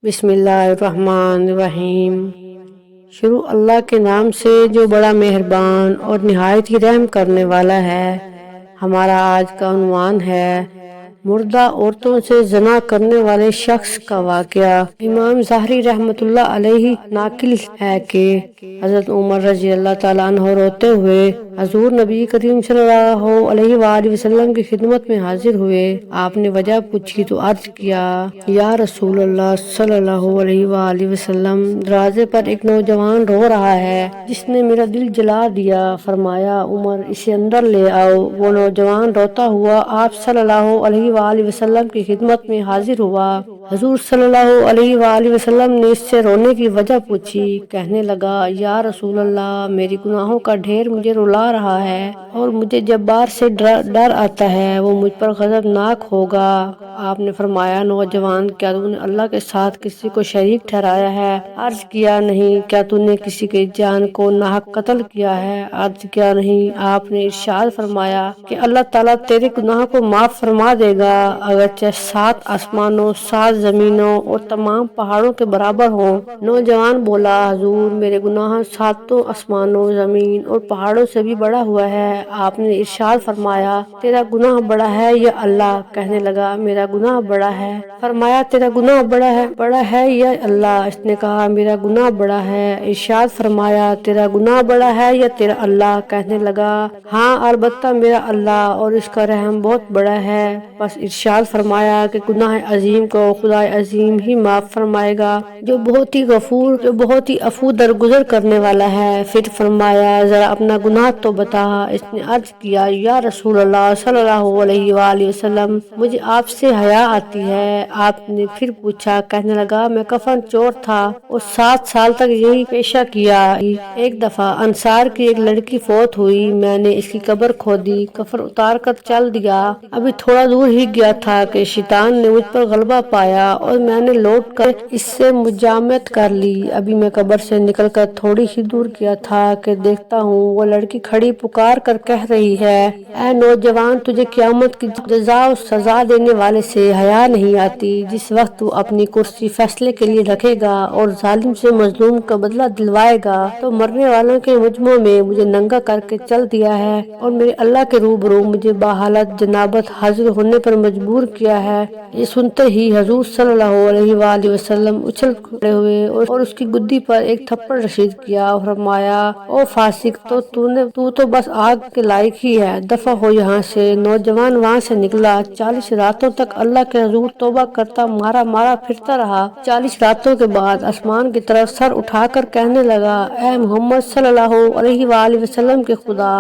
بسم اللہ الرحمن الرحیم۔ شروع اللہ کے نام سے جو بڑا مہربان اور نہایت ہی رحم کرنے والا ہے۔ ہمارا آج کا عنوان ہے مردہ عورتوں سے زنا کرنے والے شخص کا واقعہ۔ امام ظاہری رحمۃ اللہ علیہ ناقل ہے کہ حضرت عمر رضی اللہ تعالیٰ عنہ روتے ہوئے حضور نبی کریم صلی اللہ علیہ وآلہ وسلم کی خدمت میں حاضر ہوئے۔ آپ نے وجہ پوچھی تو عرض کیا، یا رسول اللہ صلی اللہ علیہ وآلہ وسلم، دروازے پر ایک نوجوان رو رہا ہے جس نے میرا دل جلا دیا۔ فرمایا، عمر اسے اندر لے آؤ۔ وہ نوجوان روتا ہوا آپ صلی اللہ علیہ وآلہ وسلم کی خدمت میں حاضر ہوا۔ حضور صلی اللہ علیہ وآلہ وسلم نے اس سے رونے کی وجہ پوچھی۔ کہنے لگا، یا رسول اللہ، میری گناہوں کا ڈھیر مجھے رلا رہا ہے اور مجھے جبار سے ڈر آتا ہے، وہ مجھ پر غضبناک ہوگا۔ آپ نے فرمایا، نوجوان، کیا تو نے اللہ کے ساتھ کسی کو شریک ٹھہرایا ہے؟ عرض کیا، نہیں۔ کیا تو نے کسی کی جان کو ناحق قتل کیا ہے؟ عرض کیا، نہیں۔ آپ نے ارشاد فرمایا کہ اللہ تعالیٰ تیرے گناہوں کو معاف فرما دے گا، اگرچہ 7 آسمانوں، 7 زمینوں اور تمام پہاڑوں کے برابر ہوں۔ نوجوان بولا، حضور، میرے گناہ 7 آسمانوں، زمین اور پہاڑوں سے بھی بڑا ہوا ہے۔ آپ نے ارشاد فرمایا، تیرا گناہ بڑا ہے یا اللہ؟ کہنے لگا، میرا گناہ بڑا ہے۔ فرمایا، تیرا گناہ بڑا ہے یا اللہ؟ اس نے کہا، میرا گناہ بڑا ہے۔ ارشاد فرمایا، تیرا گناہ بڑا ہے یا تیرا اللہ؟ کہنے لگا، ہاں البتہ میرا اللہ، اور اس کا رحم بہت بڑا ہے۔ بس ارشاد فرمایا کہ گناہ عظیم کو خدا عظیم ہی معاف فرمائے گا، جو بہت ہی غفور، جو بہت ہی عفو درگزر کرنے والا ہے۔ پھر فرمایا، ذرا اپنا گناہ تو بتا۔ اس نے عرض کیا، یا رسول اللہ صلی اللہ علیہ وآلہ وسلم، مجھے آپ سے حیا آتی ہے۔ آپ نے پھر پوچھا، کہنے لگا، میں کفن چور تھا اور 7 سال تک یہی پیشہ کیا۔ ایک دفعہ انصار کی ایک لڑکی فوت ہوئی، میں نے اس کی قبر کھودی، کفن اتار کر چل دیا۔ ابھی تھوڑا دور ہی گیا تھا کہ شیطان نے مجھ پر غلبہ پایا اور میں نے لوٹ کر اس سے مجامعت کر لی۔ ابھی میں قبر سے نکل کر تھوڑی ہی دور گیا تھا کہ دیکھتا ہوں وہ لڑکی کھڑی پکار کر کہہ رہی ہے، اے نوجوان، تجھے قیامت کی جزا و سزا دینے والے سے حیا نہیں آتی؟ جس وقت تو اپنی کرسی فیصلے کے لیے رکھے گا اور ظالم سے مظلوم کا بدلہ دلوائے گا، تو مرنے والوں کے مجمع میں مجھے ننگا کر کے چل دیا ہے اور میرے اللہ کے روبرو مجھے بحالت جنابت حاضر ہونے پر مجبور کیا ہے۔ یہ سنتے ہی حضور صلی اللہ علیہ وآلہ وسلم اچھل کھڑے ہوئے اور اس کی گدی پر ایک تھپڑ رشید کیا اور فرمایا، او فاسق، تو تو بس آگ کے لائق ہی ہے، دفع ہو یہاں سے۔ نوجوان وہاں سے نکلا، 40 راتوں تک اللہ کے حضور توبہ کرتا مارا پھرتا رہا۔ 40 راتوں کے بعد آسمان کی طرف سر اٹھا کر کہنے لگا، اے محمد صلی اللہ علیہ وآلہ وسلم کے خدا،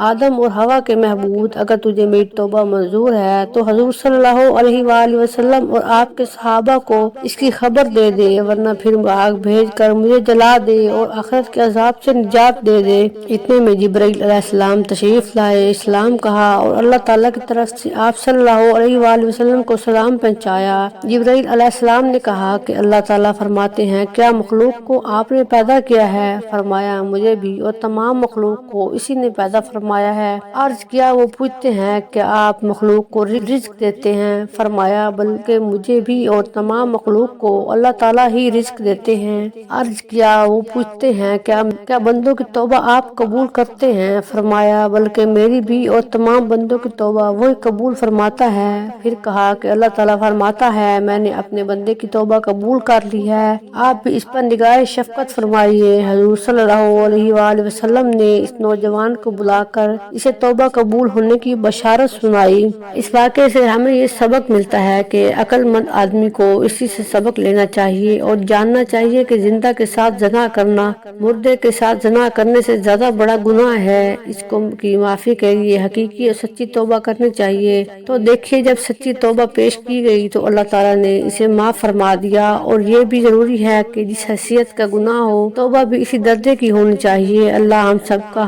آدم اور حوا کے محبوب، اگر تجھے میری توبہ منظور ہے تو حضور صلی اللہ علیہ وآلہ وسلم اور آپ کے صحابہ کو اس کی خبر دے دے، ورنہ پھر آگ بھیج کر مجھے جلا دے اور آخرت کے عذاب سے نجات دے دے۔ اتنے میں جبرائیل علیہ السلام تشریف لائے، اسلام کہا اور اللہ تعالیٰ کی طرف سے آپ صلی اللہ علیہ وآلہ وسلم کو سلام پہنچایا۔ جبرائیل علیہ السلام نے کہا کہ اللہ تعالیٰ فرماتے ہیں، کیا مخلوق کو آپ نے پیدا کیا ہے؟ فرمایا، مجھے بھی اور تمام مخلوق کو اسی نے پیدا فرمایا ہے۔ عرض کیا، وہ پوچھتے ہیں کہ آپ مخلوق کو رزق دیتے ہیں؟ فرمایا، بلکہ مجھے بھی اور تمام مخلوق کو اللہ تعالیٰ ہی رزق دیتے ہیں۔ عرض کیا، وہ پوچھتے ہیں کیا بندوں کی توبہ آپ قبول کرتے ہیں؟ فرمایا، بلکہ میری بھی اور تمام بندوں کی توبہ وہی قبول فرماتا ہے۔ پھر کہا کہ اللہ تعالیٰ فرماتا ہے، میں نے اپنے بندے کی توبہ قبول کر لی ہے، آپ بھی اس پر نگاہ شفقت فرمائیے۔ حضور صلی اللہ علیہ وآلہ وسلم نے اس نوجوان کو بلا کر اسے توبہ قبول ہونے کی بشارت سنائی۔ اس واقعے سے ہمیں یہ سبق ملتا ہے کہ عقل مند آدمی کو اسی سے سبق لینا چاہیے اور جاننا چاہیے کہ زندہ کے ساتھ زنا کرنا مردے کے ساتھ زنا کرنے سے زیادہ بڑا گناہ ہے۔ اس کو کی معافی کے لیے حقیقی اور سچی توبہ کرنی چاہیے۔ تو دیکھیے، جب سچی توبہ پیش کی گئی تو اللہ تعالیٰ نے اسے معاف فرما دیا۔ اور یہ بھی ضروری ہے کہ جس حیثیت کا گناہ ہو، توبہ بھی اسی درجے کی ہونی چاہیے۔ اللہ ہم سب کا